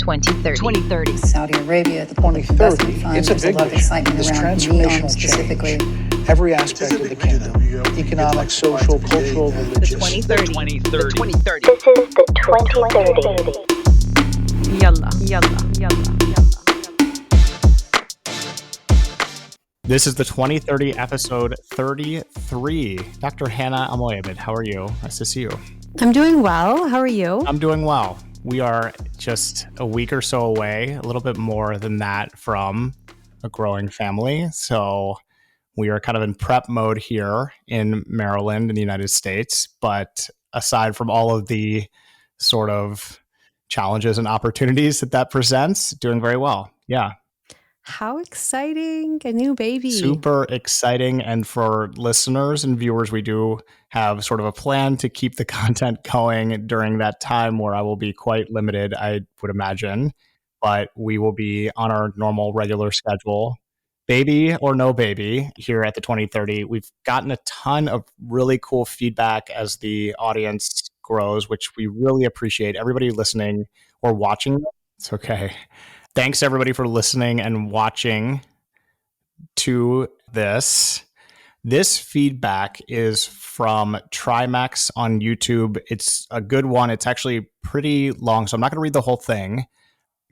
2030. Saudi Arabia, the Point of Investment Fund, It's a there's big a lot of excitement This around transformational NEOM specifically. change. Every aspect of the kingdom, economic, social, cultural, religious. The 2030. The 2030. This is the 2030. Yalla, yalla, yalla. This is the 2030 episode 33. Dr. Hanaa and Lucien, how are you? Nice to see you. I'm doing well. How are you? I'm doing well. We are just a week or so away, a little bit more than that from a growing family. So we are kind of in prep mode here in Maryland in the United States. But aside from all of the sort of challenges and opportunities that presents, doing very well. Yeah. How exciting. A new baby. Super exciting. And for listeners and viewers, we do have sort of a plan to keep the content going during that time where I will be quite limited, I would imagine. But we will be on our normal, regular schedule. Baby or no baby here at the 2030. We've gotten a ton of really cool feedback as the audience grows, which we really appreciate. Everybody listening or watching. It's okay. Thanks, everybody, for listening and watching to this. This feedback is from Trimax on YouTube. It's a good one. It's actually pretty long, so I'm not going to read the whole thing.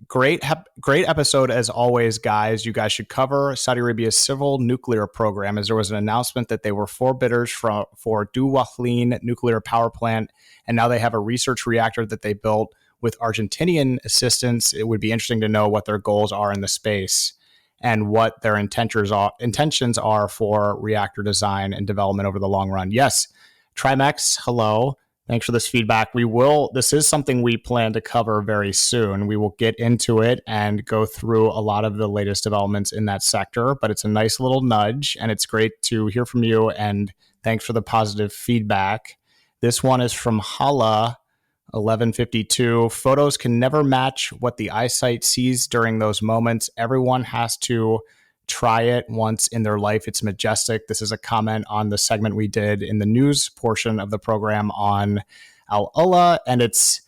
Great episode, as always, guys. You guys should cover Saudi Arabia's civil nuclear program, as there was an announcement that they were forebidders for Duwalin nuclear power plant, and now they have a research reactor that they built with Argentinian assistance. It would be interesting to know what their goals are in the space and what their intentions are for reactor design and development over the long run. Yes, Trimex, hello. Thanks for this feedback. This is something we plan to cover very soon. We will get into it and go through a lot of the latest developments in that sector, but it's a nice little nudge and it's great to hear from you. And thanks for the positive feedback. This one is from Hala 1152. Photos can never match what the eyesight sees during those moments. Everyone has to try it once in their life. It's majestic. This is a comment on the segment we did in the news portion of the program on Al Ula and its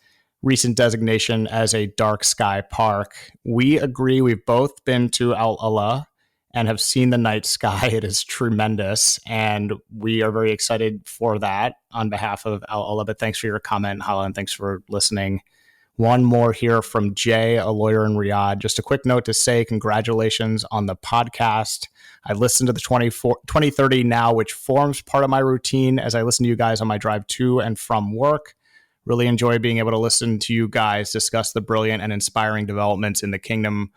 recent designation as a dark sky park. We agree. We've both been to Al Ula and have seen the night sky. It is tremendous. And we are very excited for that on behalf of Al Ula. But thanks for your comment, Hala, and thanks for listening. One more here from Jay, a lawyer in Riyadh. Just a quick note to say congratulations on the podcast. I listen to the 2030 now, which forms part of my routine as I listen to you guys on my drive to and from work. Really enjoy being able to listen to you guys discuss the brilliant and inspiring developments in the kingdom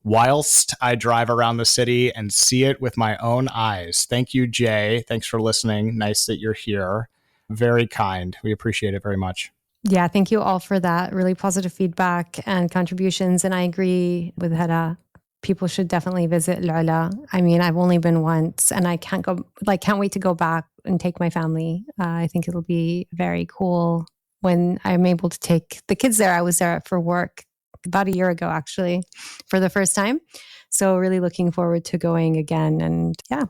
whilst I drive around the city and see it with my own eyes. Thank you, Jay. Thanks for listening. Nice that you're here. Very kind. We appreciate it very much. Yeah, thank you all for that. Really positive feedback and contributions. And I agree with Hera. People should definitely visit Al Ula. I mean, I've only been once and I can't wait to go back and take my family. I think it'll be very cool when I'm able to take the kids there. I was there for work about a year ago, actually, for the first time. So really looking forward to going again. And yeah,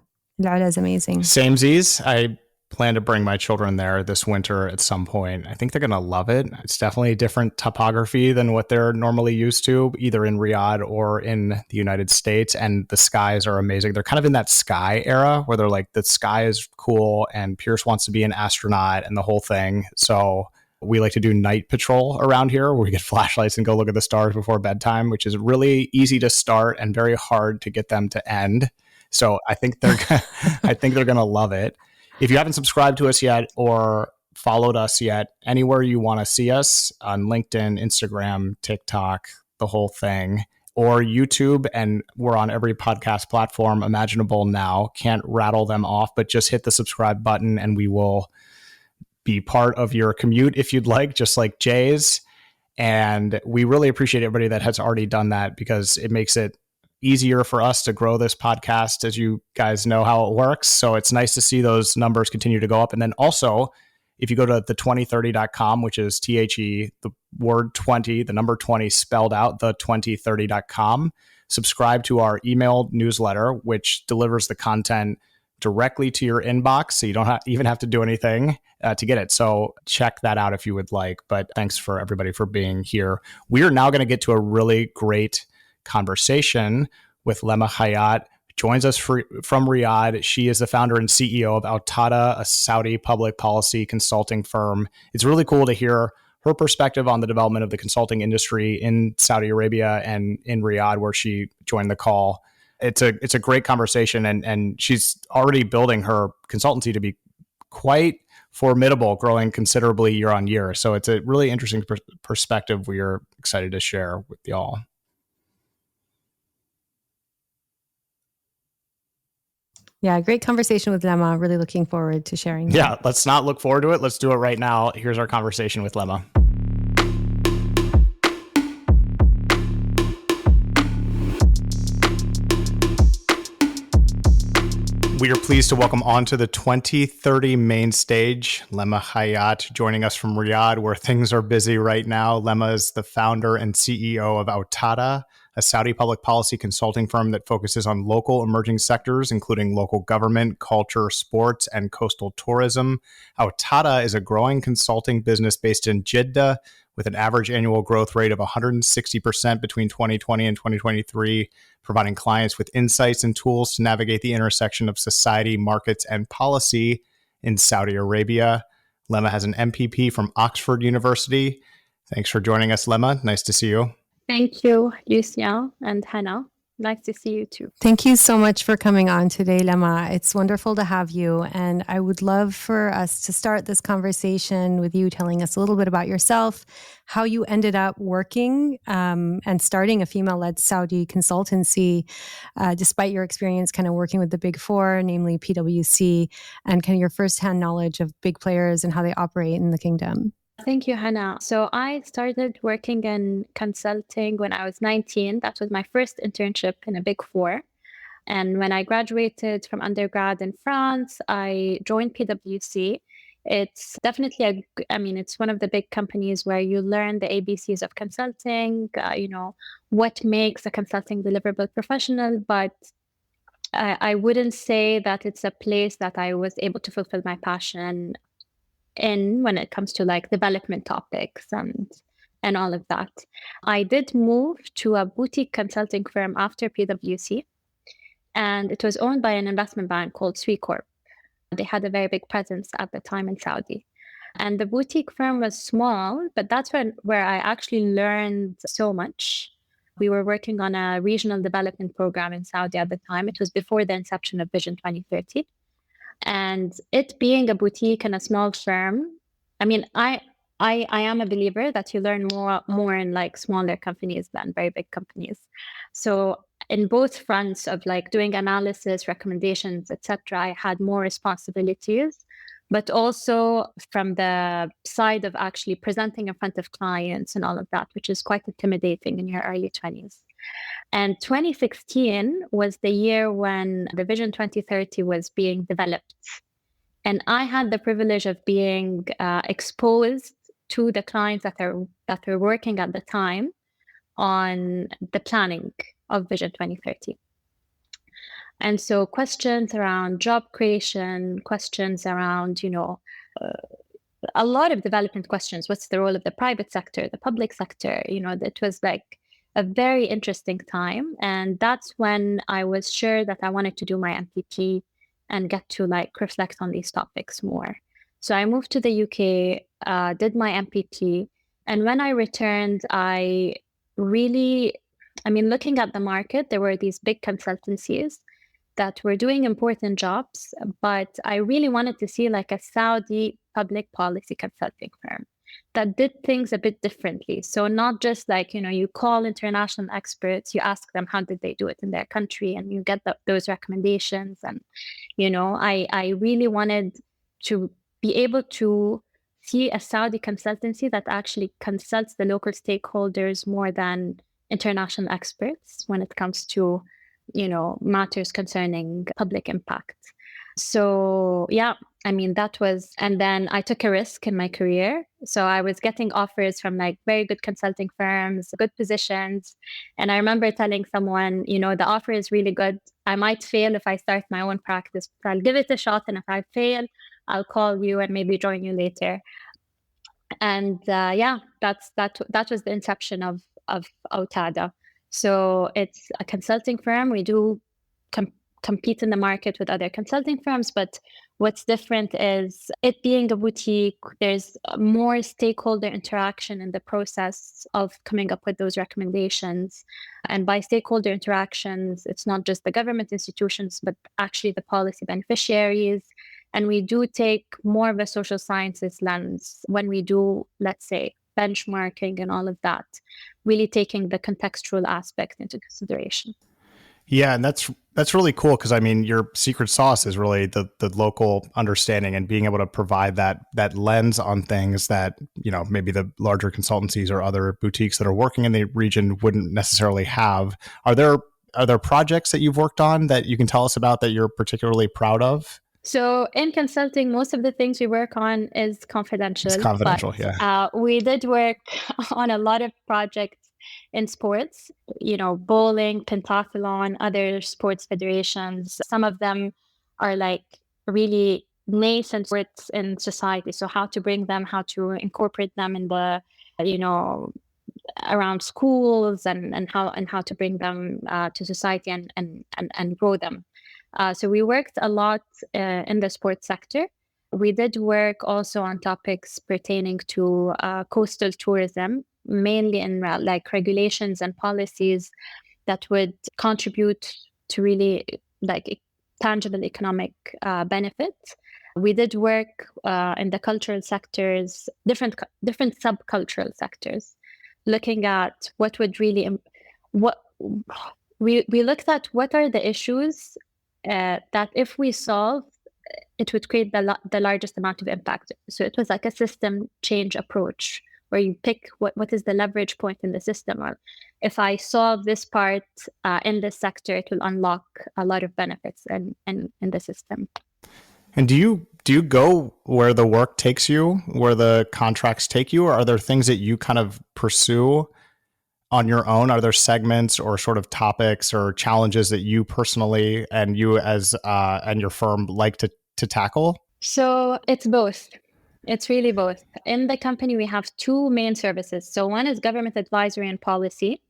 Al Ula is amazing. Samesies. I plan to bring my children there this winter at some point. I think they're going to love it. It's definitely a different topography than what they're normally used to, either in Riyadh or in the United States. And the skies are amazing. They're kind of in that sky era where they're like, the sky is cool and Pierce wants to be an astronaut and the whole thing. So we like to do night patrol around here where we get flashlights and go look at the stars before bedtime, which is really easy to start and very hard to get them to end. So I think they're going to love it. If you haven't subscribed to us yet or followed us yet, anywhere you want to see us on LinkedIn, Instagram, TikTok, the whole thing, or YouTube, and we're on every podcast platform imaginable now. Can't rattle them off, but just hit the subscribe button and we will be part of your commute if you'd like, just like Jay's. And we really appreciate everybody that has already done that because it makes it easier for us to grow this podcast, as you guys know how it works. So it's nice to see those numbers continue to go up. And then also, if you go to the2030.com, which is THE, the word 20, the number 20 spelled out, the2030.com, subscribe to our email newsletter, which delivers the content directly to your inbox, so you don't even have to do anything to get it. So check that out if you would like. But thanks for everybody for being here. We are now going to get to a really great conversation with Lama Khaiyat. Joins us from Riyadh. She is the founder and CEO of Awtada, a Saudi public policy consulting firm. It's really cool to hear her perspective on the development of the consulting industry in Saudi Arabia and in Riyadh, where she joined the call. It's a great conversation, and she's already building her consultancy to be quite formidable, growing considerably year on year. So it's a really interesting perspective we are excited to share with y'all. Yeah, great conversation with Lama. Really looking forward to sharing. Yeah, let's not look forward to it. Let's do it right now. Here's our conversation with Lama. We are pleased to welcome onto the 2030 main stage, Lama Khaiyat, joining us from Riyadh, where things are busy right now. Lama is the founder and CEO of Awtada, a Saudi public policy consulting firm that focuses on local emerging sectors, including local government, culture, sports, and coastal tourism. Awtada is a growing consulting business based in Jeddah, with an average annual growth rate of 160% between 2020 and 2023, providing clients with insights and tools to navigate the intersection of society, markets, and policy in Saudi Arabia. Lema has an MPP from Oxford University. Thanks for joining us, Lema. Nice to see you. Thank you, Lucien and Hanaa. Nice to see you too. Thank you so much for coming on today, Lama. It's wonderful to have you. And I would love for us to start this conversation with you telling us a little bit about yourself, how you ended up working and starting a female-led Saudi consultancy, despite your experience kind of working with the big four, namely PwC, and kind of your firsthand knowledge of big players and how they operate in the kingdom. Thank you, Hannah. So I started working in consulting when I was 19. That was my first internship in a big four. And when I graduated from undergrad in France, I joined PwC. It's definitely it's one of the big companies where you learn the ABCs of consulting, what makes a consulting deliverable professional. But I wouldn't say that it's a place that I was able to fulfill my passion in when it comes to like development topics and all of that. I did move to a boutique consulting firm after PwC, and it was owned by an investment bank called Corp. They had a very big presence at the time in Saudi. And the boutique firm was small, but that's where I actually learned so much. We were working on a regional development program in Saudi at the time. It was before the inception of Vision 2030. And it being a boutique and a small firm, I am a believer that you learn more in like smaller companies than very big companies. So in both fronts of like doing analysis, recommendations, etc., I had more responsibilities, but also from the side of actually presenting in front of clients and all of that, which is quite intimidating in your early 20s. And 2016 was the year when the Vision 2030 was being developed. And I had the privilege of being exposed to the clients that were working at the time on the planning of Vision 2030. And so questions around job creation, questions around, a lot of development questions. What's the role of the private sector, the public sector? It was like a very interesting time. And that's when I was sure that I wanted to do my MPP and get to like reflect on these topics more. So I moved to the UK, did my MPP. And when I returned, I really, looking at the market, there were these big consultancies that were doing important jobs, but I really wanted to see like a Saudi public policy consulting firm that did things a bit differently. So not just like, you call international experts, you ask them how did they do it in their country, and you get those recommendations. And, I really wanted to be able to see a Saudi consultancy that actually consults the local stakeholders more than international experts when it comes to, matters concerning public impact. So yeah, I mean, that was, and then I took a risk in my career. So I was getting offers from like very good consulting firms, good positions. And I remember telling someone, the offer is really good. I might fail if I start my own practice, but I'll give it a shot. And if I fail, I'll call you and maybe join you later. And yeah, that was the inception of Awtada. So it's a consulting firm. We do compete in the market with other consulting firms, but what's different is it being a boutique, there's more stakeholder interaction in the process of coming up with those recommendations. And by stakeholder interactions, it's not just the government institutions, but actually the policy beneficiaries. And we do take more of a social sciences lens when we do, let's say, benchmarking and all of that, really taking the contextual aspect into consideration. Yeah, and that's really cool because I mean, your secret sauce is really the local understanding and being able to provide that lens on things that maybe the larger consultancies or other boutiques that are working in the region wouldn't necessarily have. Are there projects that you've worked on that you can tell us about that you're particularly proud of? So in consulting, most of the things we work on is confidential. It's confidential, but, yeah. We did work on a lot of projects in sports, bowling, pentathlon, other sports federations. Some of them are like really nascent sports in society. So how to bring them, how to incorporate them in the, around schools and how to bring them to society and grow them. So we worked a lot in the sports sector. We did work also on topics pertaining to coastal tourism, mainly in like regulations and policies that would contribute to really like tangible economic benefits. We did work in the cultural sectors, different subcultural sectors, looking at what would really we looked at what are the issues that if we solve, it would create the largest amount of impact. So it was like a system change approach where you pick what is the leverage point in the system. Or if I solve this part in this sector, it will unlock a lot of benefits in the system. And do you go where the work takes you, where the contracts take you, or are there things that you kind of pursue on your own? Are there segments or sort of topics or challenges that you personally and you as and your firm like to tackle? So it's both. It's really both. In the company, we have two main services. So one is government advisory and policy.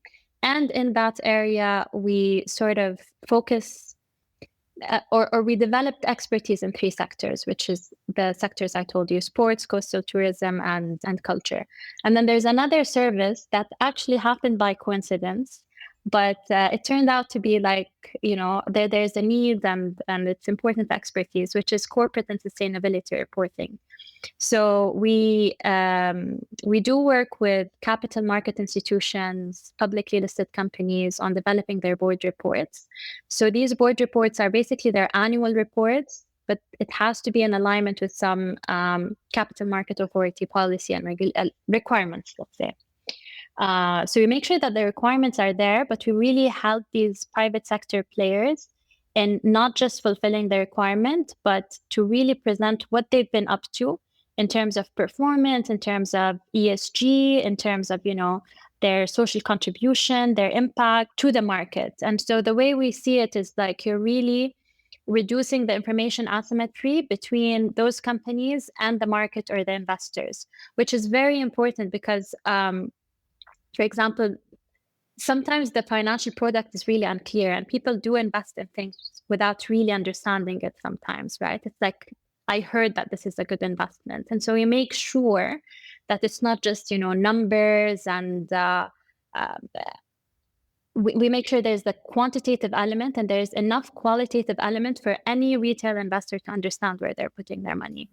And in that area, we sort of focus or we developed expertise in three sectors, which is the sectors I told you: sports, coastal tourism, and culture. And then there's another service that actually happened by coincidence, but it turned out to be like, there's a need and it's important expertise, which is corporate and sustainability reporting. So we do work with capital market institutions, publicly listed companies on developing their board reports. So these board reports are basically their annual reports, but it has to be in alignment with some capital market authority policy and requirements, let's say. So we make sure that the requirements are there, but we really help these private sector players in not just fulfilling the requirement, but to really present what they've been up to in terms of performance, in terms of ESG, in terms of, their social contribution, their impact to the market. And so the way we see it is like you're really reducing the information asymmetry between those companies and the market or the investors, which is very important because, for example, sometimes the financial product is really unclear and people do invest in things without really understanding it sometimes, right? It's like, I heard that this is a good investment. And so we make sure that it's not just, numbers and we make sure there's the quantitative element and there's enough qualitative element for any retail investor to understand where they're putting their money.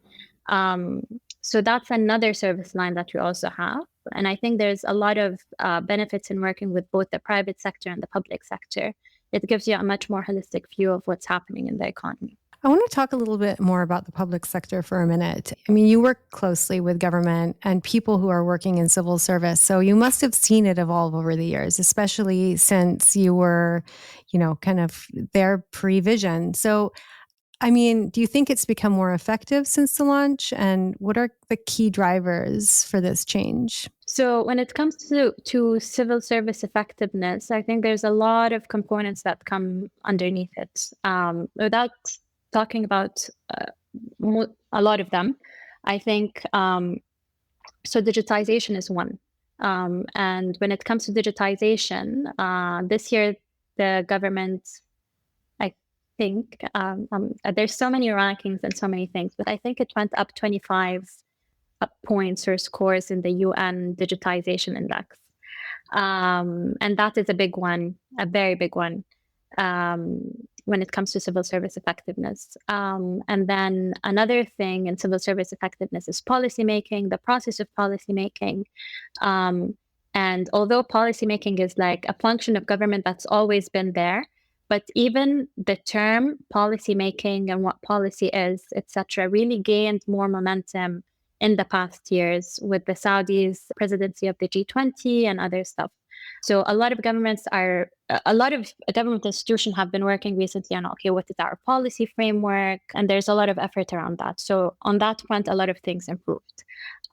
So that's another service line that we also have. And I think there's a lot of benefits in working with both the private sector and the public sector. It gives you a much more holistic view of what's happening in the economy. I want to talk a little bit more about the public sector for a minute. I mean, you work closely with government and people who are working in civil service. So you must have seen it evolve over the years, especially since you were, kind of their pre-vision. So I mean, do you think it's become more effective since the launch? And what are the key drivers for this change? So when it comes to civil service effectiveness, I think there's a lot of components that come underneath it. Without talking about a lot of them, I think so digitization is one. And when it comes to digitization, this year the government, I think, there's so many rankings and so many things, but I think it went up 25 points or scores in the UN Digitization Index. And that is a big one, a very big one, when it comes to civil service effectiveness. And then another thing in civil service effectiveness is policymaking, the process of policymaking. And although policymaking is like a function of government that's always been there, but even the term policymaking and what policy is, etc., really gained more momentum in the past years with the Saudis' presidency of the G20 and other stuff. So a lot of government institutions have been working recently on, okay, what is our policy framework? And there's a lot of effort around that. So on that front, a lot of things improved.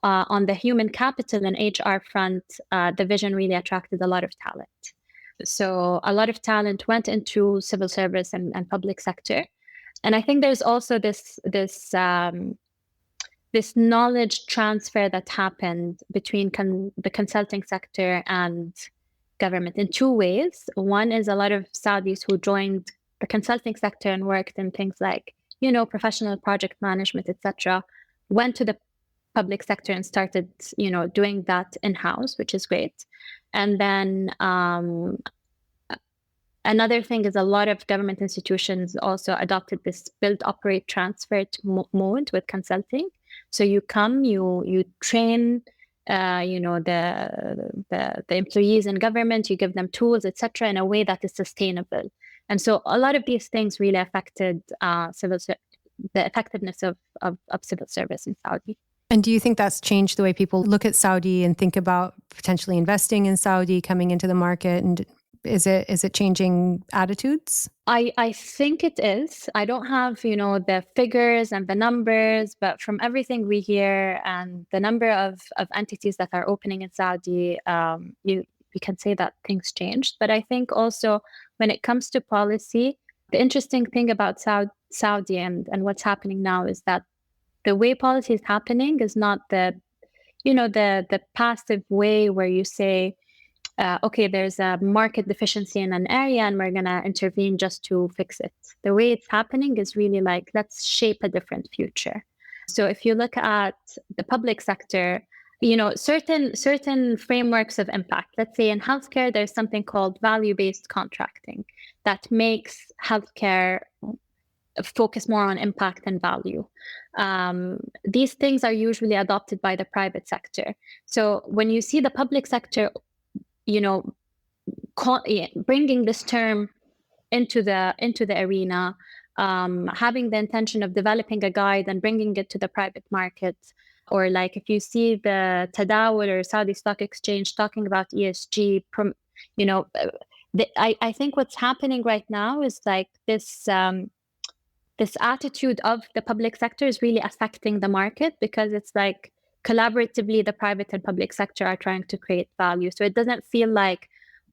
On the human capital and HR front, the vision really attracted a lot of talent. So a lot of talent went into civil service and public sector. And I think there's also this knowledge transfer that happened between the consulting sector and government in two ways. One is a lot of Saudis who joined the consulting sector and worked in things like, professional project management, etc., went to the public sector and started, doing that in-house, which is great. And then another thing is a lot of government institutions also adopted this build, operate, transfer mode with consulting. So you come, you train, the employees in government, you give them tools, etc., in a way that is sustainable. And so a lot of these things really affected the effectiveness of civil service in Saudi. And do you think that's changed the way people look at Saudi and think about potentially investing in Saudi, coming into the market? And is it changing attitudes? I think it is. I don't have, the figures and the numbers, but from everything we hear and the number of entities that are opening in Saudi, we can say that things changed. But I think also when it comes to policy, the interesting thing about Saudi and what's happening now is that the way policy is happening is not the passive way where you say, okay, there's a market deficiency in an area and we're going to intervene just to fix it. The way it's happening is really like, let's shape a different future. So if you look at the public sector, certain frameworks of impact. Let's say in healthcare, there's something called value-based contracting that makes healthcare focus more on impact and value. These things are usually adopted by the private sector. So when you see the public sector, bringing this term into the arena, having the intention of developing a guide and bringing it to the private market, or like if you see the Tadawul or Saudi Stock Exchange talking about ESG, I think what's happening right now is like this attitude of the public sector is really affecting the market, because it's like collaboratively the private and public sector are trying to create value. So it doesn't feel like,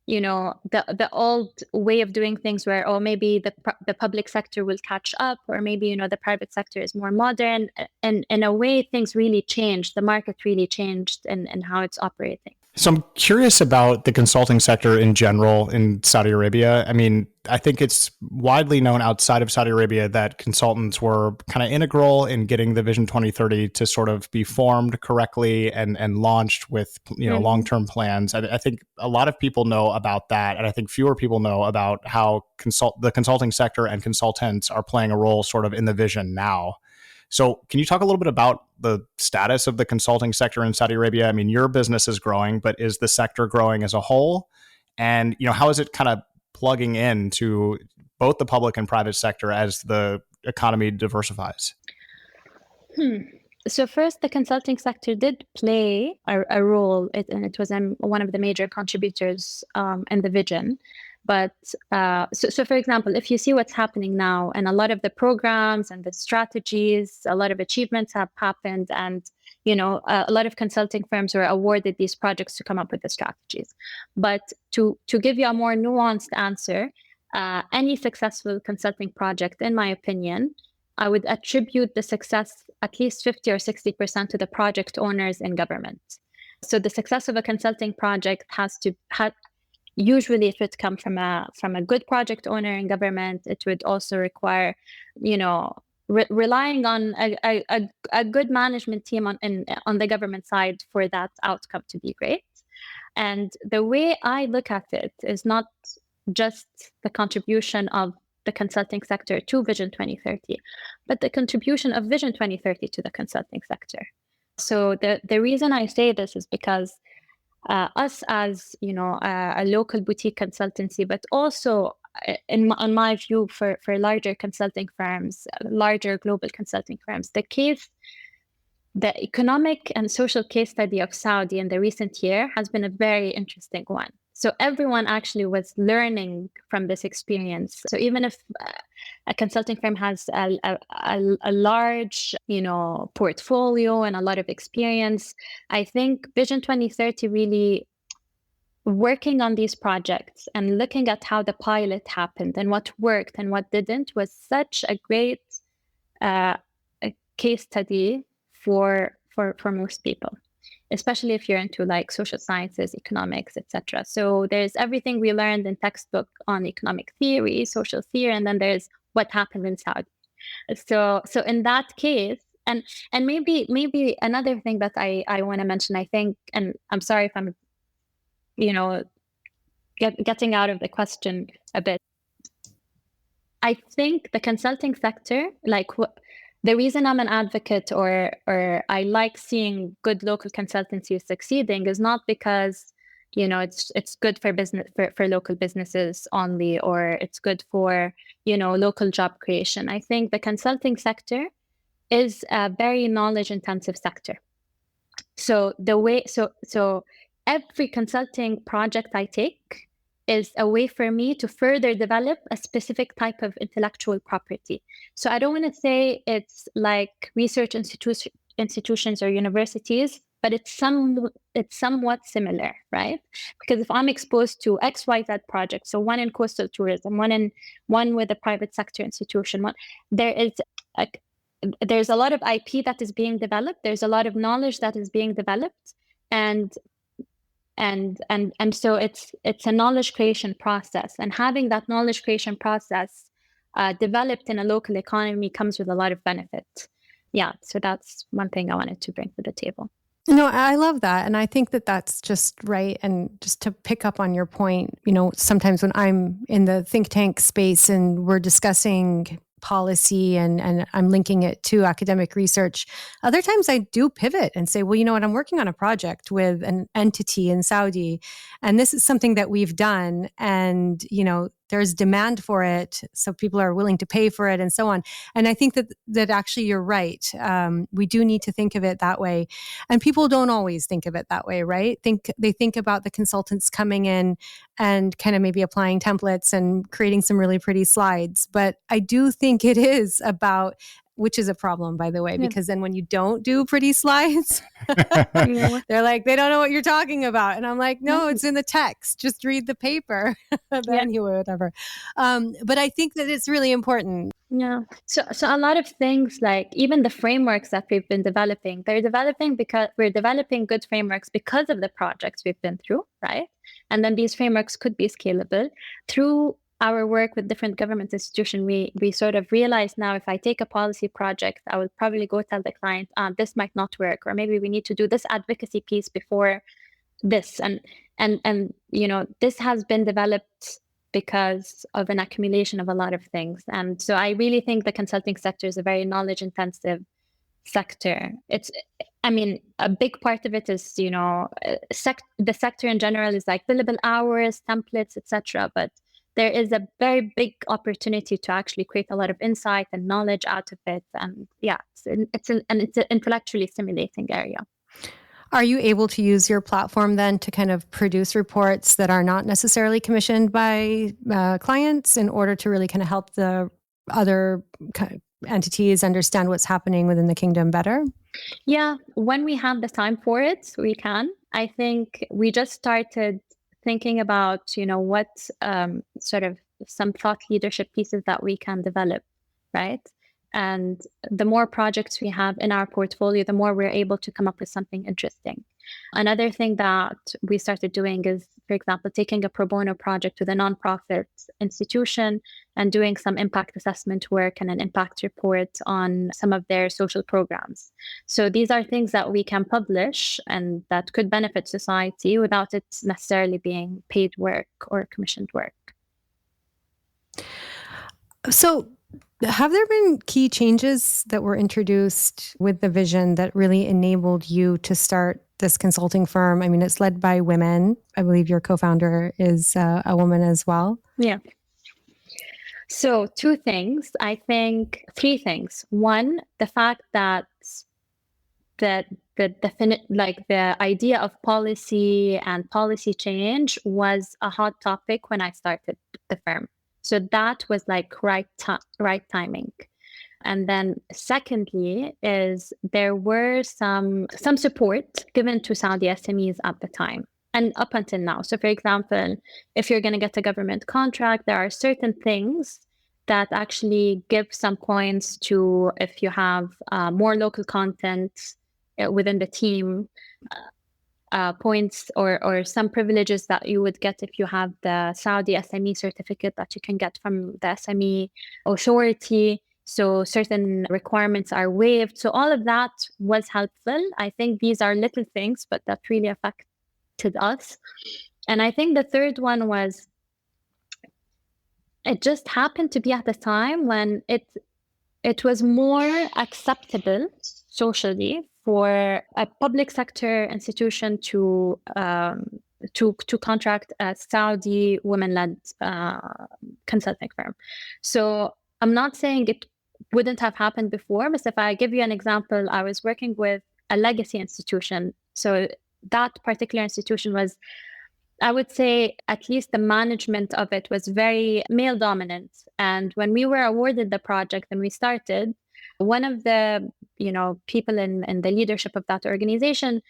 the old way of doing things where, maybe the public sector will catch up, or maybe, the private sector is more modern. And in a way, things really changed. The market really changed in how it's operating. So I'm curious about the consulting sector in general in Saudi Arabia. I mean, I think it's widely known outside of Saudi Arabia that consultants were kind of integral in getting the Vision 2030 to sort of be formed correctly and launched with, long-term plans. I think a lot of people know about that. And I think fewer people know about how the consulting sector and consultants are playing a role sort of in the vision now. So can you talk a little bit about the status of the consulting sector in Saudi Arabia? I mean, your business is growing, but is the sector growing as a whole? And, how is it kind of plugging into both the public and private sector as the economy diversifies? So first, the consulting sector did play a role, and it was one of the major contributors in the vision. But so for example, if you see what's happening now, and a lot of the programs and the strategies, a lot of achievements have happened, and a lot of consulting firms were awarded these projects to come up with the strategies. But to give you a more nuanced answer, any successful consulting project, in my opinion, I would attribute the success at least 50 or 60% to the project owners in government. So the success of a consulting project has to usually, if it comes from a good project owner in government, it would also require, relying on a good management team on the government side for that outcome to be great. And the way I look at it is not just the contribution of the consulting sector to Vision 2030, but the contribution of Vision 2030 to the consulting sector. So the reason I say this is because us as a local boutique consultancy, but also on my view for larger consulting firms, larger global consulting firms, the economic and social case study of Saudi in the recent year has been a very interesting one. So everyone actually was learning from this experience. So even if a consulting firm has a large, portfolio and a lot of experience, I think Vision 2030 really working on these projects and looking at how the pilot happened and what worked and what didn't was such a great case study for most people, especially if you're into like social sciences, economics, etc. So there's everything we learned in textbook on economic theory, social theory, and then there's what happened in Saudi. So in that case, and maybe another thing that I want to mention, I think, and I'm sorry if I'm getting out of the question a bit. I think the consulting sector, the reason I'm an advocate or I like seeing good local consultancies succeeding is not because it's good for business for local businesses only, or it's good for local job creation. I think the consulting sector is a very knowledge intensive sector. So every consulting project I take is a way for me to further develop a specific type of intellectual property. So I don't want to say it's like research institutions or universities, but it's somewhat similar, right? Because if I'm exposed to XYZ projects, so one in coastal tourism, one with a private sector institution, there's a lot of IP that is being developed. There's a lot of knowledge that is being developed, and so it's a knowledge creation process, and having that knowledge creation process developed in a local economy comes with a lot of benefit. Yeah, so that's one thing I wanted to bring to the table. No, I love that. And I think that that's just right. And just to pick up on your point, sometimes when I'm in the think tank space and we're discussing policy and I'm linking it to academic research, other times I do pivot and say, well, you know what, I'm working on a project with an entity in Saudi, and this is something that we've done, and there's demand for it, so people are willing to pay for it and so on. And I think that actually you're right. We do need to think of it that way. And people don't always think of it that way, right? They think about the consultants coming in and kind of maybe applying templates and creating some really pretty slides. But I do think it is about, which is a problem, by the way, because then when you don't do pretty slides, they're like, they don't know what you're talking about. And I'm like, no, it's in the text. Just read the paper. Then you would, whatever. But I think that it's really important. Yeah. So a lot of things, like even the frameworks that we've been developing, they're developing because we're developing good frameworks because of the projects we've been through, right? And then these frameworks could be scalable through our work with different government institutions. We sort of realize now, if I take a policy project, I will probably go tell the client, this might not work, or maybe we need to do this advocacy piece before this. And this has been developed because of an accumulation of a lot of things. And so I really think the consulting sector is a very knowledge intensive sector. A big part of it is, the sector in general is like billable hours, templates, etc. But there is a very big opportunity to actually create a lot of insight and knowledge out of it. And it's an intellectually stimulating area. Are you able to use your platform then to kind of produce reports that are not necessarily commissioned by clients in order to really kind of help the other entities understand what's happening within the kingdom better? Yeah, when we have the time for it, we can. I think we just started thinking about, what sort of some thought leadership pieces that we can develop, right? And the more projects we have in our portfolio, the more we're able to come up with something interesting. Another thing that we started doing is, for example, taking a pro bono project with a nonprofit institution and doing some impact assessment work and an impact report on some of their social programs. So these are things that we can publish and that could benefit society without it necessarily being paid work or commissioned work. So, have there been key changes that were introduced with the vision that really enabled you to start this consulting firm? I mean, it's led by women. I believe your co-founder is a woman as well. Yeah. So two things, I think three things. One, the fact that the idea of policy and policy change was a hot topic when I started the firm. So that was like right timing. And then secondly is there were some support given to Saudi SMEs at the time and up until now. So for example, if you're going to get a government contract, there are certain things that actually give some points to if you have more local content within the team, points or some privileges that you would get if you have the Saudi SME certificate that you can get from the SME authority. So certain requirements are waived. So all of that was helpful. I think these are little things, but that really affected us. And I think the third one was, it just happened to be at the time when it was more acceptable socially for a public sector institution to contract a Saudi women-led consulting firm. So I'm not saying it wouldn't have happened before, but if I give you an example, I was working with a legacy institution. So that particular institution was, I would say, at least the management of it was very male dominant. And when we were awarded the project and we started, one of the people in the leadership of that organization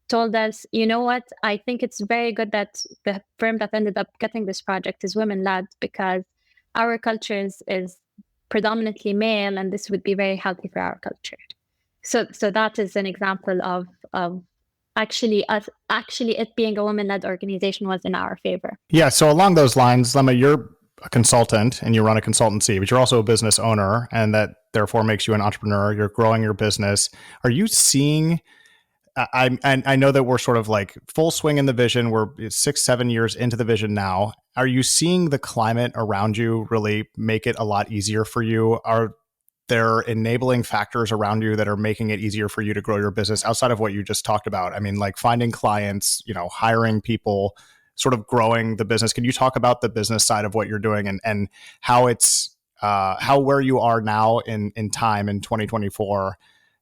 told us, you know what, I think it's very good that the firm that ended up getting this project is women-led because our culture is predominantly male and this would be very healthy for our culture. So that is an example of actually it being a women-led organization was in our favor. Yeah. So along those lines, Lama, you're a consultant and you run a consultancy, but you're also a business owner, and that therefore makes you an entrepreneur. You're growing your business. Are you seeing, I know that we're sort of like full swing in the vision. We're 6-7 years into the vision now. Are you seeing the climate around you really make it a lot easier for you? Are there enabling factors around you that are making it easier for you to grow your business outside of what you just talked about? I mean, like finding clients, hiring people, sort of growing the business. Can you talk about the business side of what you're doing and how it's how where you are now in time in 2024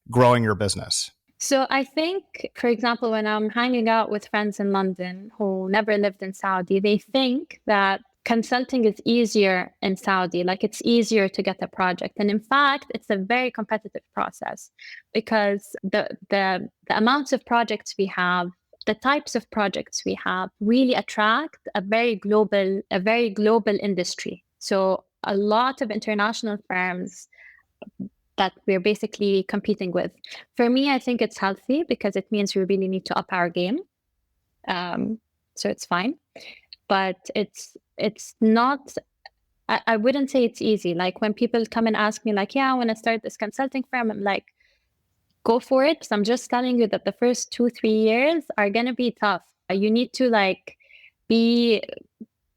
growing your business? So I think, for example, when I'm hanging out with friends in London who never lived in Saudi, they think that consulting is easier in Saudi, like it's easier to get a project. And in fact, it's a very competitive process because the amounts of projects we have, the types of projects we have really attract a very global industry. So a lot of international firms that we're basically competing with. For me, I think it's healthy because it means we really need to up our game. So it's fine. But it's not, I wouldn't say it's easy. Like when people come and ask me like, yeah, I want to start this consulting firm, I'm like, go for it. So I'm just telling you that the first 2-3 years are going to be tough. You need to be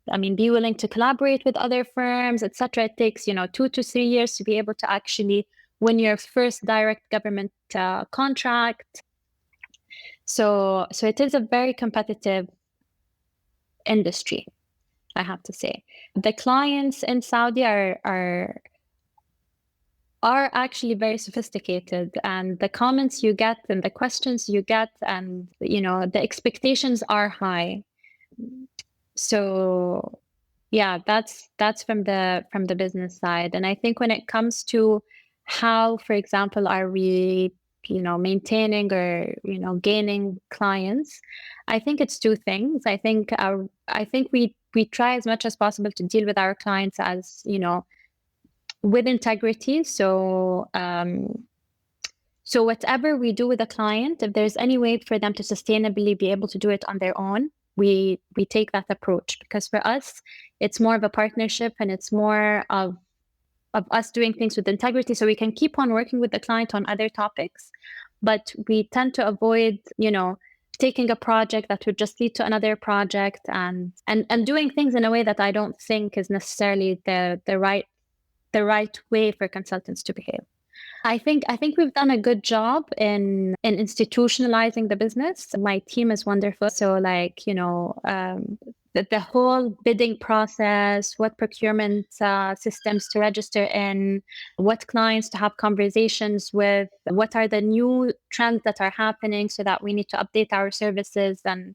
willing to collaborate with other firms, etc. It takes, 2 to 3 years to be able to actually win your first direct government contract. So it is a very competitive industry, I have to say. The clients in Saudi are are actually very sophisticated, and the comments you get and the questions you get and the expectations are high. So yeah, that's from the business side. And I think when it comes to how, for example, are we maintaining or gaining clients, I think it's two things. I think we try as much as possible to deal with our clients as with integrity. So whatever we do with a client, if there's any way for them to sustainably be able to do it on their own, we take that approach, because for us it's more of a partnership, and it's more of us doing things with integrity, so we can keep on working with the client on other topics. But we tend to avoid taking a project that would just lead to another project, and doing things in a way that I don't think is necessarily the right way for consultants to behave. I think we've done a good job in institutionalizing the business. My team is wonderful. So the whole bidding process, what procurement systems to register in, what clients to have conversations with, what are the new trends that are happening so that we need to update our services and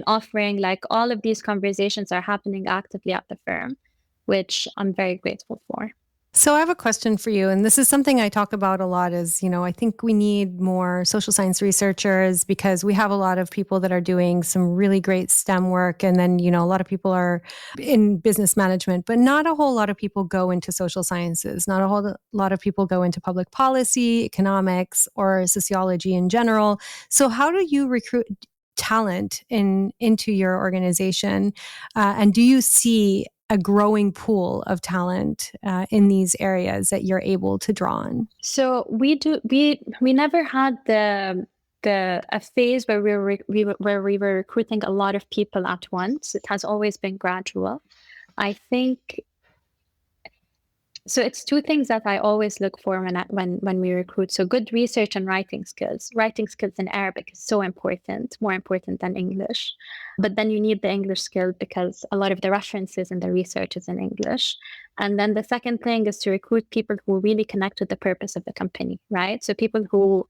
offering, all of these conversations are happening actively at the firm, which I'm very grateful for. So I have a question for you, and this is something I talk about a lot is, I think we need more social science researchers, because we have a lot of people that are doing some really great STEM work. And then, a lot of people are in business management, but not a whole lot of people go into social sciences. Not a whole lot of people go into public policy, economics, or sociology in general. So how do you recruit talent into your organization? And do you see a growing pool of talent in these areas that you're able to draw on? So we never had a phase where we were recruiting a lot of people at once. It has always been gradual. I think so. It's two things that I always look for when we recruit. So good research and writing skills. Writing skills in Arabic is so important, more important than English. But then you need the English skill because a lot of the references in the research is in English. And then the second thing is to recruit people who really connect with the purpose of the company, right? So people who,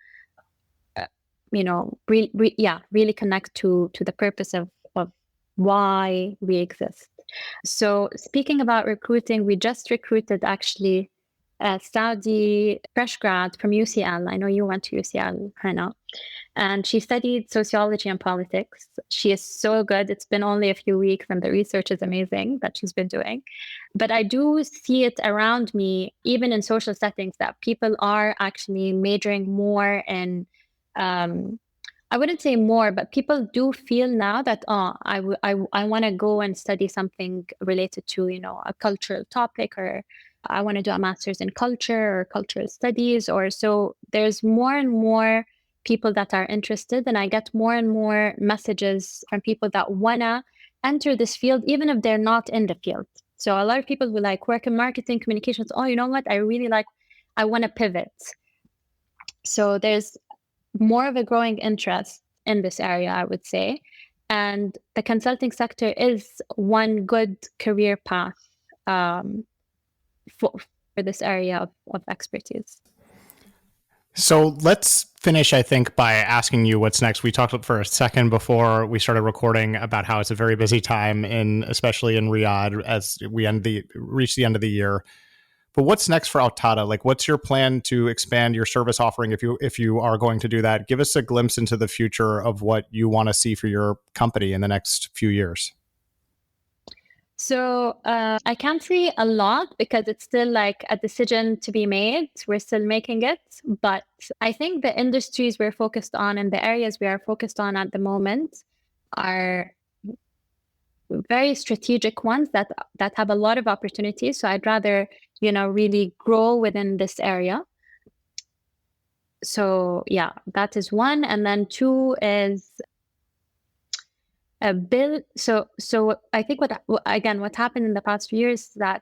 really connect to the purpose of why we exist. So speaking about recruiting, we just recruited actually a Saudi fresh grad from UCL. I know you went to UCL, Hanaa. And she studied sociology and politics. She is so good. It's been only a few weeks and the research is amazing that she's been doing. But I do see it around me, even in social settings, that people are actually majoring more in, I wouldn't say more, but people do feel now that, I want to go and study something related to, a cultural topic, or I want to do a master's in culture or cultural studies, or so there's more and more people that are interested, and I get more and more messages from people that wanna enter this field, even if they're not in the field. So a lot of people who work in marketing, communications, you know what, I wanna pivot. So there's more of a growing interest in this area, I would say. And the consulting sector is one good career path for this area of expertise. So let's finish, I think, by asking you what's next. We talked for a second before we started recording about how it's a very busy time, especially in Riyadh, as we reach the end of the year. But what's next for Awtada? What's your plan to expand your service offering if you are going to do that? Give us a glimpse into the future of what you want to see for your company in the next few years. So I can't say a lot because it's still a decision to be made. We're still making it. But I think the industries we're focused on and the areas we are focused on at the moment are very strategic ones that have a lot of opportunities. So I'd rather, really grow within this area. So yeah, that is one. And then two is build. So I think what happened in the past few years is that,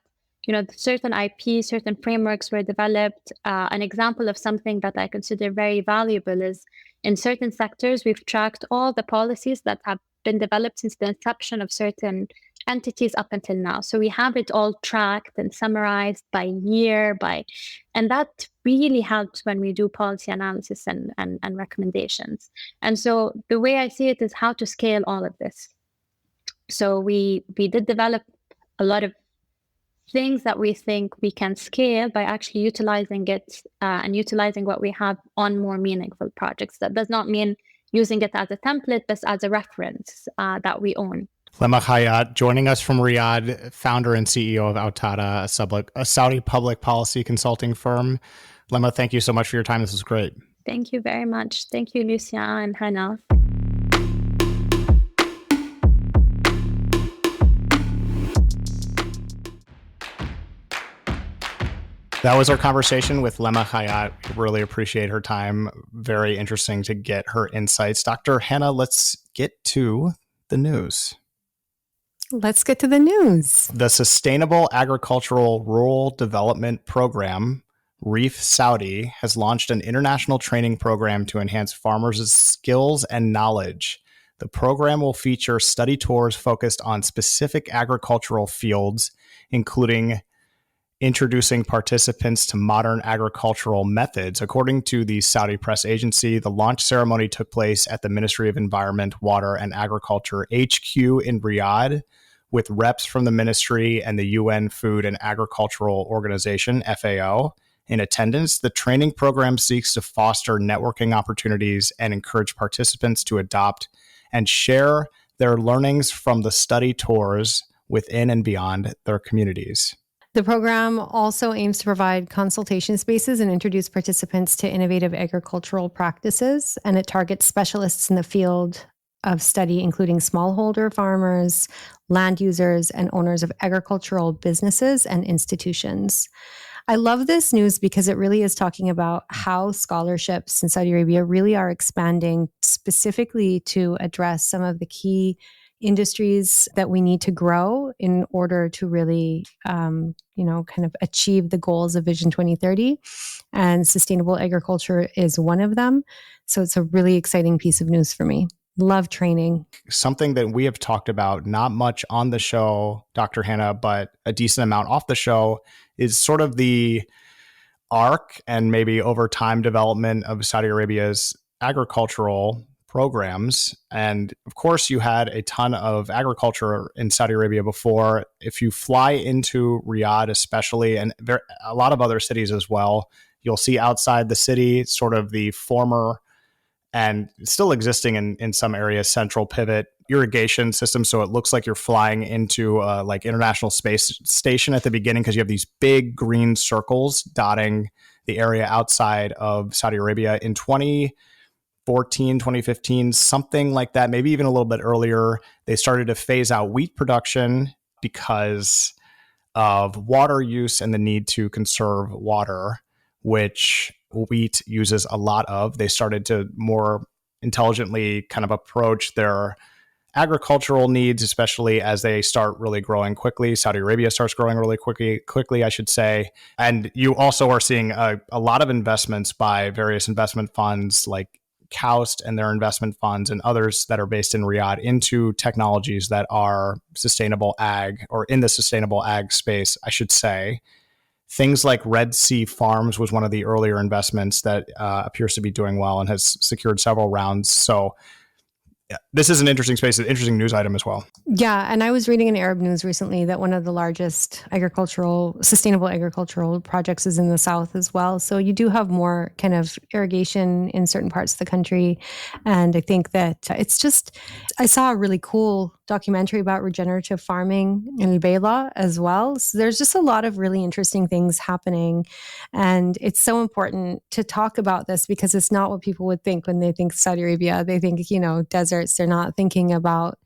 certain IP, certain frameworks were developed. An example of something that I consider very valuable is in certain sectors, we've tracked all the policies that have been developed since the inception of certain entities up until now. So we have it all tracked and summarized by year, and that really helps when we do policy analysis and recommendations. And so the way I see it is how to scale all of this. So we did develop a lot of things that we think we can scale by actually utilizing it and utilizing what we have on more meaningful projects. That does not mean using it as a template, but as a reference that we own. Lama Khaiyat joining us from Riyadh, founder and CEO of Awtada, a Saudi public policy consulting firm. Lama, thank you so much for your time. This was great. Thank you very much. Thank you, Lucien and Hanaa. That was our conversation with Lama Khaiyat. Really appreciate her time. Very interesting to get her insights. Dr. Hanaa, let's get to the news. Let's get to the news. The Sustainable Agricultural Rural Development Program, REEF Saudi, has launched an international training program to enhance farmers' skills and knowledge. The program will feature study tours focused on specific agricultural fields, including introducing participants to modern agricultural methods. According to the Saudi press agency, the launch ceremony took place at the Ministry of Environment, Water, and Agriculture HQ in Riyadh, with reps from the ministry and the UN Food and Agricultural Organization, FAO, in attendance. The training program seeks to foster networking opportunities and encourage participants to adopt and share their learnings from the study tours within and beyond their communities. The program also aims to provide consultation spaces and introduce participants to innovative agricultural practices, and it targets specialists in the field of study, including smallholder farmers, land users, and owners of agricultural businesses and institutions. I love this news because it really is talking about how scholarships in Saudi Arabia really are expanding specifically to address some of the key industries that we need to grow in order to really, kind of achieve the goals of Vision 2030. And sustainable agriculture is one of them. So it's a really exciting piece of news for me. Love training. Something that we have talked about, not much on the show, Dr. Hanaa, but a decent amount off the show, is sort of the arc and maybe over time development of Saudi Arabia's agricultural programs. And of course, you had a ton of agriculture in Saudi Arabia before. If you fly into Riyadh, especially, and a lot of other cities as well, you'll see outside the city sort of the former and still existing in some areas, central pivot irrigation system. So it looks like you're flying into like International Space Station at the beginning, because you have these big green circles dotting the area outside of Saudi Arabia. In 2014, 2015, something like that, maybe even a little bit earlier, they started to phase out wheat production because of water use and the need to conserve water, which wheat uses a lot of. They started to more intelligently kind of approach their agricultural needs, especially as they start really growing quickly. Saudi Arabia starts growing really quickly, I should say. And you also are seeing a lot of investments by various investment funds like Kaust and their investment funds and others that are based in Riyadh into technologies that are sustainable ag, or in the sustainable ag space, I should say. Things like Red Sea Farms was one of the earlier investments that appears to be doing well and has secured several rounds. So this is an interesting space, an interesting news item as well. Yeah, and I was reading in Arab News recently that one of the largest sustainable agricultural projects is in the south as well. So you do have more kind of irrigation in certain parts of the country. And I think that I saw a really cool documentary about regenerative farming in Al-Bayla as well. So there's just a lot of really interesting things happening. And it's so important to talk about this because it's not what people would think when they think Saudi Arabia. They think, deserts. They're not thinking about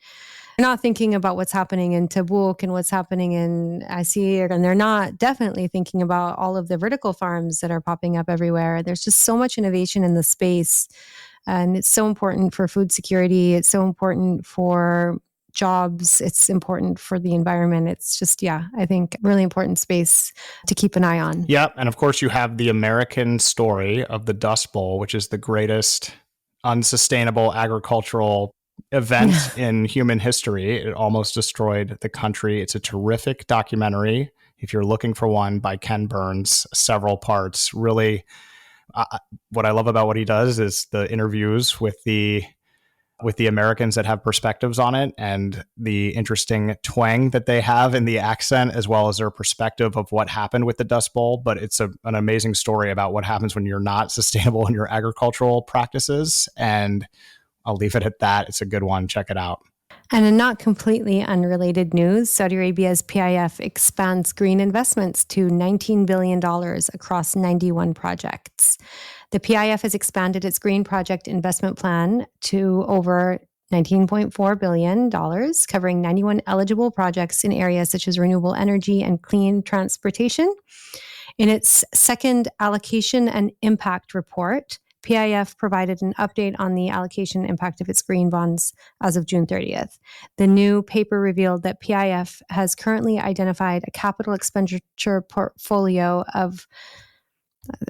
what's happening in Tabuk and what's happening in Asir. And they're not definitely thinking about all of the vertical farms that are popping up everywhere. There's just so much innovation in the space. And it's so important for food security. It's so important for jobs. It's important for the environment. It's just, I think really important space to keep an eye on. Yeah. And of course, you have the American story of the Dust Bowl, which is the greatest unsustainable agricultural event in human history. It almost destroyed the country. It's a terrific documentary. If you're looking for one, by Ken Burns, several parts. Really, what I love about what he does is the interviews with the Americans that have perspectives on it, and the interesting twang that they have in the accent, as well as their perspective of what happened with the Dust Bowl. But it's an amazing story about what happens when you're not sustainable in your agricultural practices. And I'll leave it at that. It's a good one. Check it out. And in not completely unrelated news, Saudi Arabia's PIF expands green investments to $19 billion across 91 projects. The PIF has expanded its green project investment plan to over $19.4 billion, covering 91 eligible projects in areas such as renewable energy and clean transportation. In its second allocation and impact report, PIF provided an update on the allocation impact of its green bonds as of June 30th. The new paper revealed that PIF has currently identified a capital expenditure portfolio of,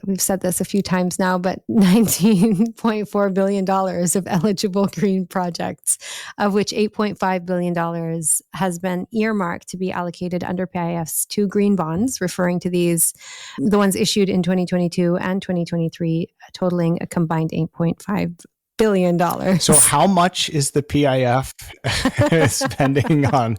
we've said this a few times now, but $19.4 billion of eligible green projects, of which $8.5 billion has been earmarked to be allocated under PIF's two green bonds, referring to these, the ones issued in 2022 and 2023, totaling a combined $8.5 billion. So how much is the PIF spending on?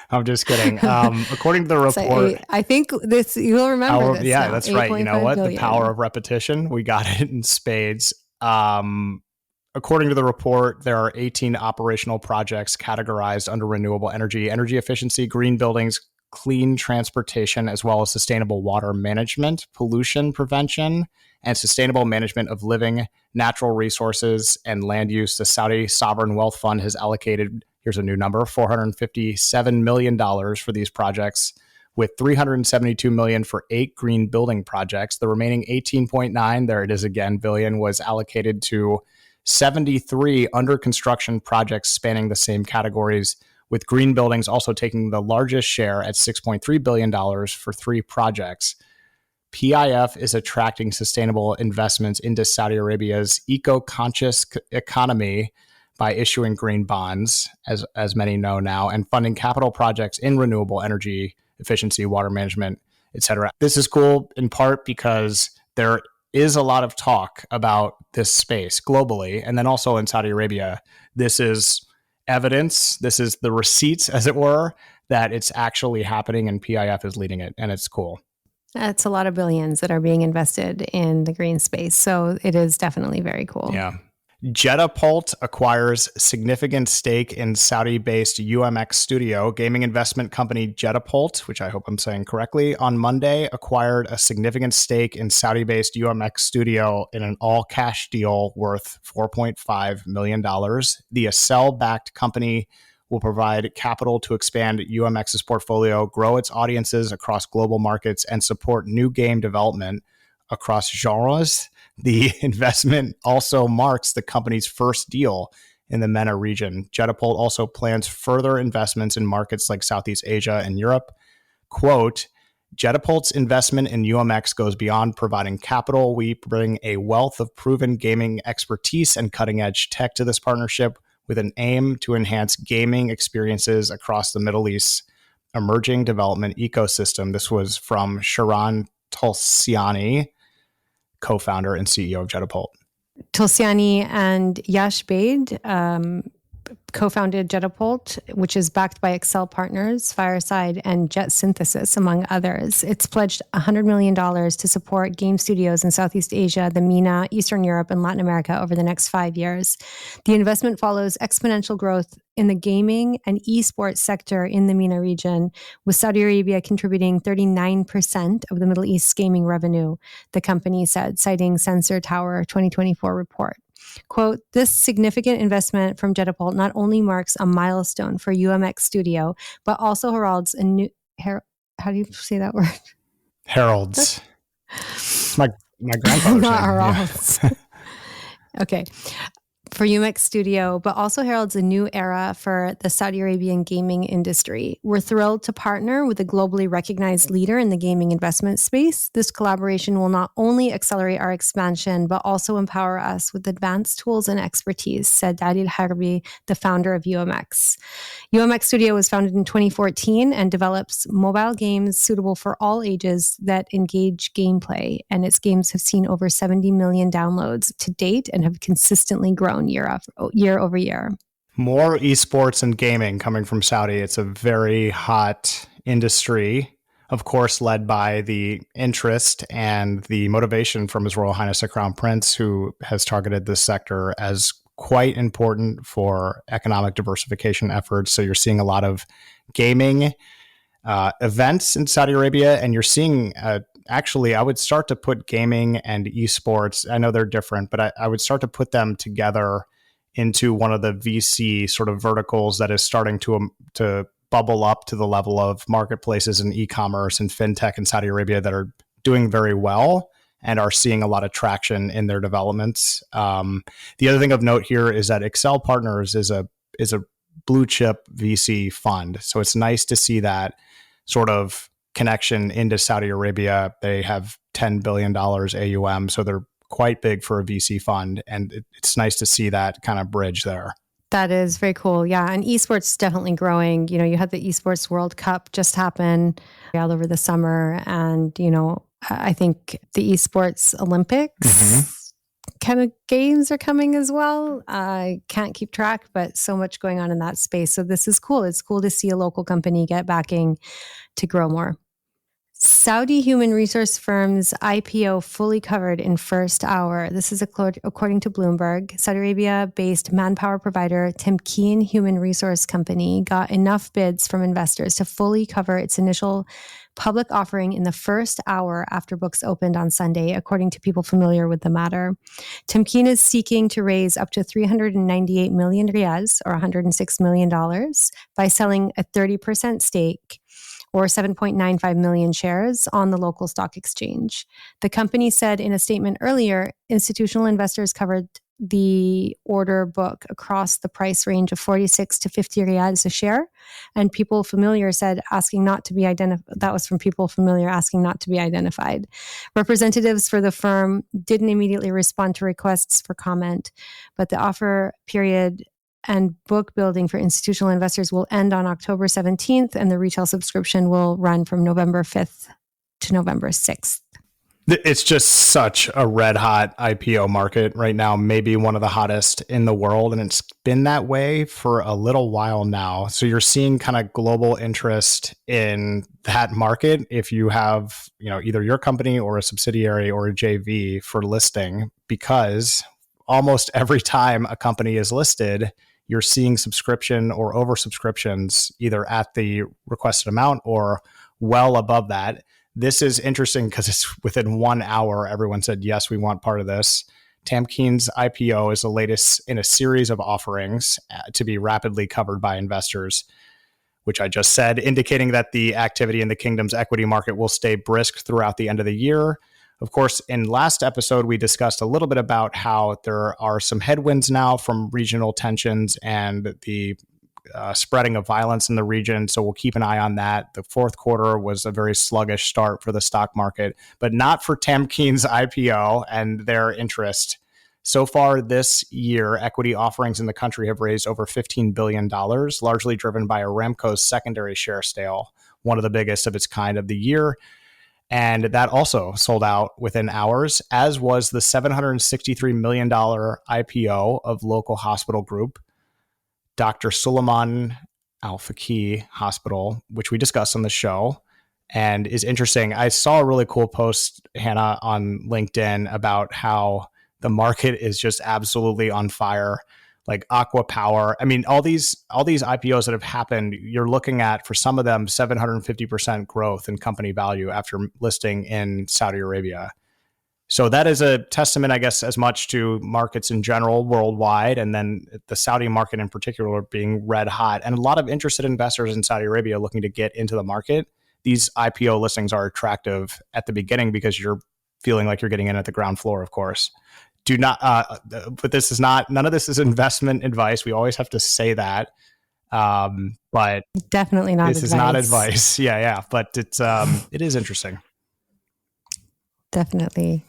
I'm just kidding. According to the report, I think this, you'll remember this. Yeah, now. that's right. You know what? Billion. The power of repetition. We got it in spades. According to the report, there are 18 operational projects categorized under renewable energy, energy efficiency, green buildings, clean transportation, as well as sustainable water management, pollution prevention, and sustainable management of living, natural resources, and land use. The Saudi Sovereign Wealth Fund has allocated, here's a new number, $457 million for these projects, with $372 million for 8 green building projects. The remaining 18.9, there it is again, billion, was allocated to 73 under construction projects spanning the same categories, with green buildings also taking the largest share at $6.3 billion for 3 projects. PIF is attracting sustainable investments into Saudi Arabia's eco-conscious economy by issuing green bonds, as many know now, and funding capital projects in renewable energy, efficiency, water management, etc. This is cool in part because there is a lot of talk about this space globally, and then also in Saudi Arabia. This is evidence, this is the receipts, as it were, that it's actually happening, and PIF is leading it, and it's cool. That's a lot of billions that are being invested in the green space. So it is definitely very cool. Yeah. Jetapult acquires significant stake in Saudi-based UMX studio. Gaming investment company Jetapult, which I hope I'm saying correctly, on Monday acquired a significant stake in Saudi-based UMX studio in an all-cash deal worth $4.5 million. The Accel-backed company will provide capital to expand UMX's portfolio, grow its audiences across global markets, and support new game development across genres. The investment also marks the company's first deal in the MENA region. Jetapult also plans further investments in markets like Southeast Asia and Europe. Quote, Jetapult's investment in UMX goes beyond providing capital. We bring a wealth of proven gaming expertise and cutting-edge tech to this partnership with an aim to enhance gaming experiences across the Middle East's emerging development ecosystem. This was from Sharon Tulsiani, co-founder and CEO of Jetapult. Tulsiani and Yash Bade co-founded Jetapult, which is backed by Accel Partners, Fireside, and Jet Synthesis, among others. It's pledged $100 million to support game studios in Southeast Asia, the MENA, Eastern Europe, and Latin America over the next 5 years. The investment follows exponential growth in the gaming and esports sector in the MENA region, with Saudi Arabia contributing 39% of the Middle East's gaming revenue, the company said, citing Sensor Tower 2024 report. Quote, this significant investment from Jetapult not only marks a milestone for UMX Studio, but also heralds a new, how do you say that word? Heralds. my grandfather Not said, heralds. Yeah. Okay. for UMX Studio, but also heralds a new era for the Saudi Arabian gaming industry. We're thrilled to partner with a globally recognized leader in the gaming investment space. This collaboration will not only accelerate our expansion, but also empower us with advanced tools and expertise, said Dali Al-Harbi, the founder of UMX. UMX Studio was founded in 2014 and develops mobile games suitable for all ages that engage gameplay. And its games have seen over 70 million downloads to date and have consistently grown year over year. More esports and gaming coming from Saudi. It's a very hot industry, of course, led by the interest and the motivation from His Royal Highness the Crown Prince, who has targeted this sector as quite important for economic diversification efforts. So you're seeing a lot of gaming events in Saudi Arabia, and you're seeing actually, I would start to put gaming and esports. I know they're different, but I would start to put them together into one of the VC sort of verticals that is starting to bubble up to the level of marketplaces and e-commerce and fintech in Saudi Arabia that are doing very well and are seeing a lot of traction in their developments. The other thing of note here is that Excel Partners is a blue chip VC fund. So it's nice to see that sort of connection into Saudi Arabia. They have $10 billion AUM, so they're quite big for a VC fund. And it's nice to see that kind of bridge there. That is very cool. Yeah. And esports is definitely growing. You know, you had the esports World Cup just happen all over the summer. And, you know, I think the esports Olympics kind of games are coming as well. I can't keep track, but so much going on in that space. So this is cool. It's cool to see a local company get backing to grow more. Saudi human resource firms IPO fully covered in first hour. This is according to Bloomberg. Saudi Arabia-based manpower provider Temkeen Human Resource Company got enough bids from investors to fully cover its initial public offering in the first hour after books opened on Sunday, according to people familiar with the matter. Temkeen is seeking to raise up to 398 million riyals, or $106 million, by selling a 30% stake or 7.95 million shares on the local stock exchange. The company said in a statement earlier, institutional investors covered the order book across the price range of 46 to 50 riyals a share. And people familiar said asking not to be identified. That was from people familiar asking not to be identified. Representatives for the firm didn't immediately respond to requests for comment, but the offer period and book building for institutional investors will end on October 17th, and the retail subscription will run from November 5th to November 6th. It's just such a red hot IPO market right now, maybe one of the hottest in the world. And it's been that way for a little while now. So you're seeing kind of global interest in that market. If you have, you know, either your company or a subsidiary or a JV for listing, because almost every time a company is listed, you're seeing subscription or oversubscriptions either at the requested amount or well above that. This is interesting because it's within 1 hour, everyone said, yes, we want part of this. Temkeen's IPO is the latest in a series of offerings to be rapidly covered by investors, which I just said, indicating that the activity in the kingdom's equity market will stay brisk throughout the end of the year. Of course, in last episode, we discussed a little bit about how there are some headwinds now from regional tensions and the spreading of violence in the region. So we'll keep an eye on that. The fourth quarter was a very sluggish start for the stock market, but not for Temkeen's IPO and their interest. So far this year, equity offerings in the country have raised over $15 billion, largely driven by Aramco's secondary share sale, one of the biggest of its kind of the year. And that also sold out within hours, as was the $763 million IPO of local hospital group, Dr. Suleiman Al-Faqih Hospital, which we discussed on the show and is interesting. I saw a really cool post, Hannah, on LinkedIn about how the market is just absolutely on fire. Like Aqua Power. I mean, all these IPOs that have happened, you're looking at, for some of them, 750% growth in company value after listing in Saudi Arabia. So that is a testament, I guess, as much to markets in general worldwide, and then the Saudi market in particular being red hot, and a lot of interested investors in Saudi Arabia looking to get into the market. These IPO listings are attractive at the beginning because you're feeling like you're getting in at the ground floor, of course. do not, but this is not, none of this is investment advice. We always have to say that. But Definitely not this advice. is not advice. Yeah. But it is interesting. Definitely.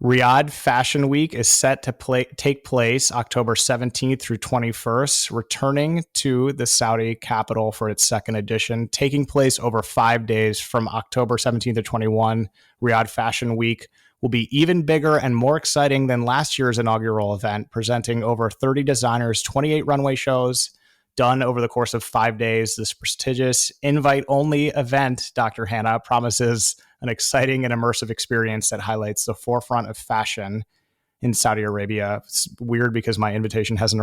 Riyadh Fashion Week is set to take place October 17th through 21st, returning to the Saudi capital for its second edition, taking place over 5 days from October 17th to 21. Riyadh Fashion Week will be even bigger and more exciting than last year's inaugural event, presenting over 30 designers, 28 runway shows done over the course of 5 days. This prestigious invite-only event, Dr. Hanaa, promises an exciting and immersive experience that highlights the forefront of fashion in Saudi Arabia. It's weird because my invitation hasn't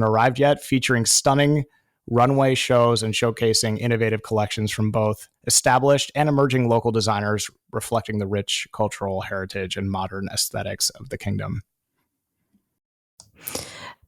arrived yet, featuring stunning runway shows and showcasing innovative collections from both established and emerging local designers, reflecting the rich cultural heritage and modern aesthetics of the kingdom.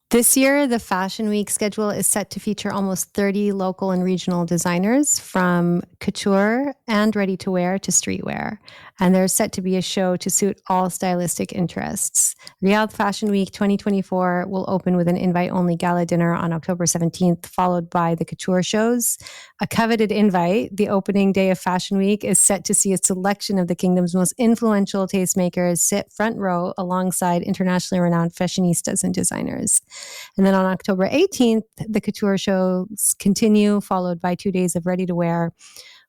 This year, the Fashion Week schedule is set to feature almost 30 local and regional designers, from couture and ready-to-wear to streetwear. And there's set to be a show to suit all stylistic interests. Riyadh Fashion Week 2024 will open with an invite-only gala dinner on October 17th, followed by the couture shows. A coveted invite, the opening day of Fashion Week, is set to see a selection of the kingdom's most influential tastemakers sit front row alongside internationally renowned fashionistas and designers. And then on October 18th, the couture shows continue, followed by 2 days of ready-to-wear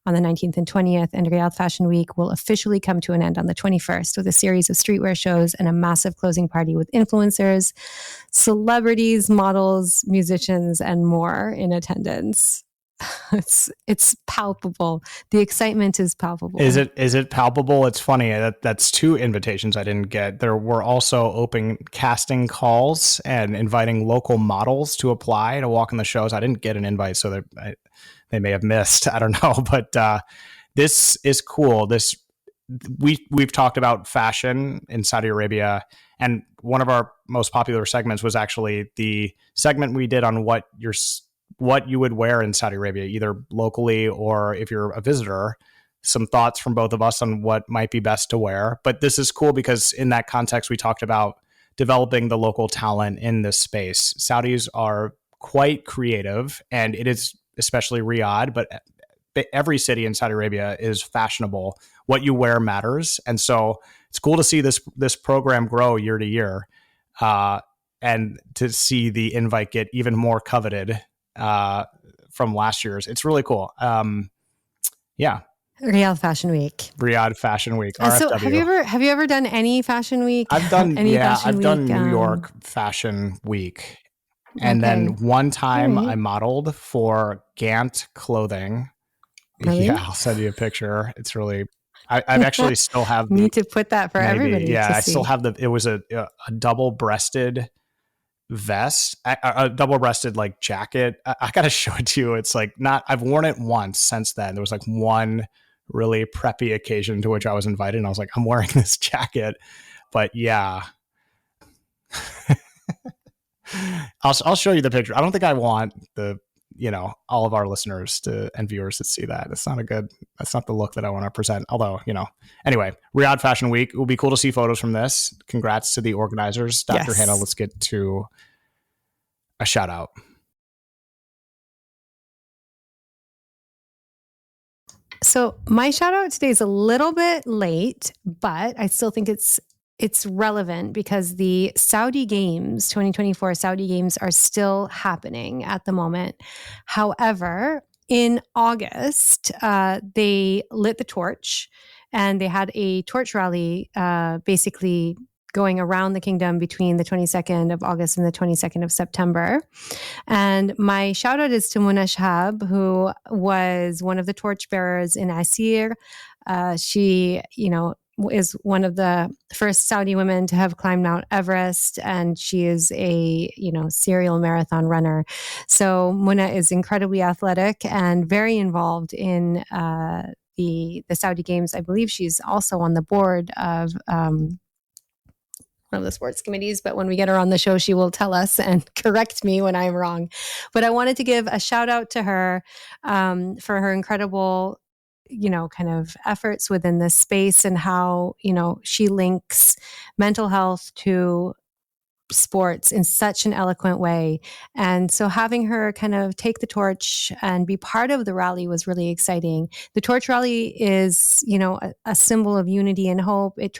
on the 19th and 20th. And Riyadh Fashion Week will officially come to an end on the 21st with a series of streetwear shows and a massive closing party with influencers, celebrities, models, musicians, and more in attendance. It's palpable. The excitement is palpable. Is it palpable? It's funny. That's two invitations I didn't get. There were also open casting calls and inviting local models to apply to walk in the shows. I didn't get an invite, so they may have missed. I don't know, but this is cool. We've talked about fashion in Saudi Arabia, and one of our most popular segments was actually the segment we did on what you would wear in Saudi Arabia, either locally or if you're a visitor. Some thoughts from both of us on what might be best to wear. But this is cool because in that context, we talked about developing the local talent in this space. Saudis are quite creative, and it is especially Riyadh, but every city in Saudi Arabia is fashionable. What you wear matters. And so it's cool to see this program grow year to year, and to see the invite get even more coveted from last year's. It's really cool. Yeah. Riyadh Fashion Week. Riyadh Fashion Week. So have you ever done any Fashion Week? I've done Fashion done Week, New York Fashion Week. And then one time I modeled for Gant clothing. Really? Yeah, I'll send you a picture. It's really, I've actually still have need to put that for everybody. Yeah, to I see. still have it was a double-breasted vest, a double-breasted like jacket. I gotta show it to you. It's like I've worn it once since then. There was like one really preppy occasion to which I was invited, and I was like, I'm wearing this jacket. But yeah. I'll show you the picture. I don't think I want all of our listeners and viewers to see that. That's not the look that I want to present. Although, anyway, Riyadh Fashion Week. It will be cool to see photos from this. Congrats to the organizers. Dr. Yes. Hanaa, let's get to a shout out. So my shout out today is a little bit late, but I still think it's relevant because the Saudi Games, 2024 Saudi Games, are still happening at the moment. However, in August, they lit the torch and they had a torch rally, basically going around the kingdom between the 22nd of August and the 22nd of September. And my shout out is to Muna Shahab, who was one of the torch bearers in Asir. She, is one of the first Saudi women to have climbed Mount Everest, and she is a serial marathon runner. So Muna is incredibly athletic and very involved in the Saudi Games. I believe she's also on the board of one of the sports committees, but when we get her on the show, she will tell us and correct me when I'm wrong. But I wanted to give a shout out to her for her incredible kind of efforts within this space and how, she links mental health to sports in such an eloquent way. And so having her kind of take the torch and be part of the rally was really exciting. The torch rally is, a symbol of unity and hope. It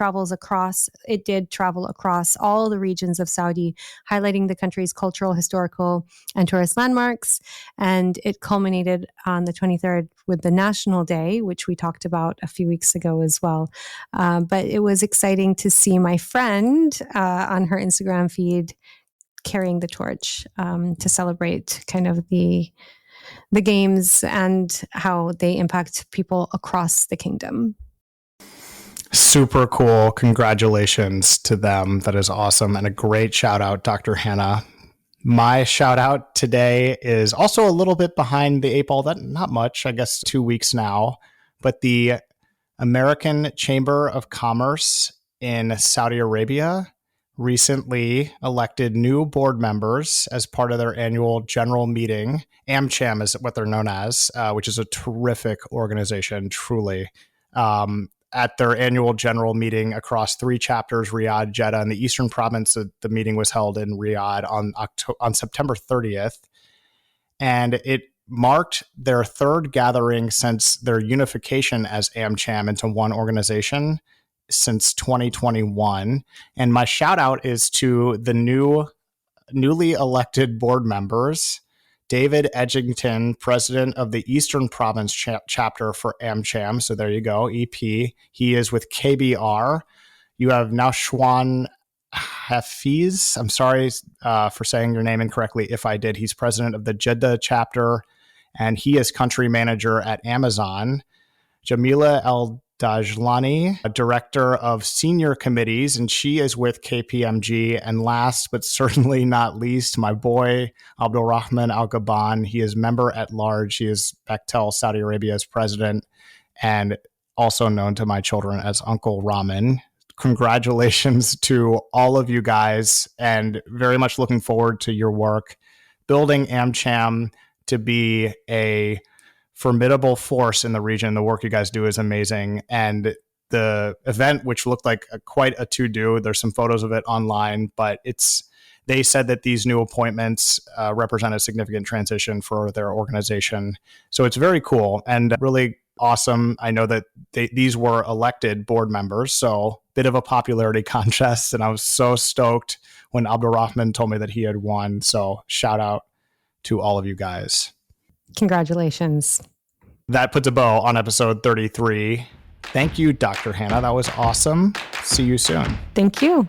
did travel across all the regions of Saudi, highlighting the country's cultural, historical, and tourist landmarks. And it culminated on the 23rd with the National Day, which we talked about a few weeks ago as well. But it was exciting to see my friend on her Instagram feed carrying the torch to celebrate kind of the games and how they impact people across the kingdom. Super cool. Congratulations to them. That is awesome. And a great shout out, Dr. Hanaa. My shout out today is also a little bit behind the eight ball. That not much, I guess 2 weeks now, but the American Chamber of Commerce in Saudi Arabia recently elected new board members as part of their annual general meeting. AmCham is what they're known as, which is a terrific organization, truly. At their annual general meeting across 3 chapters, Riyadh, Jeddah, and the Eastern Province, the meeting was held in Riyadh on September 30th. And it marked their 3rd gathering since their unification as AmCham into one organization since 2021. And my shout out is to the newly elected board members, David Edgington, president of the Eastern Province chapter for AmCham. So there you go, EP. He is with KBR. You have Naushwan Hafiz. I'm sorry for saying your name incorrectly if I did. He's president of the Jeddah chapter, and he is country manager at Amazon. Jamila El-Dajlani, a director of senior committees, and she is with KPMG. And last but certainly not least, my boy, Abdulrahman Al-Gaban. He is member at large. He is Bechtel, Saudi Arabia's president, and also known to my children as Uncle Ramen. Congratulations to all of you guys, and very much looking forward to your work building AmCham to be a formidable force in the region. The work you guys do is amazing. And the event, which looked like quite a to-do, there's some photos of it online, but they said that these new appointments represent a significant transition for their organization. So it's very cool and really awesome. I know that these were elected board members, so bit of a popularity contest. And I was so stoked when Abdulrahman told me that he had won. So shout out to all of you guys. Congratulations. That puts a bow on episode 33. Thank you, Dr. Hanaa. That was awesome. See you soon. Thank you.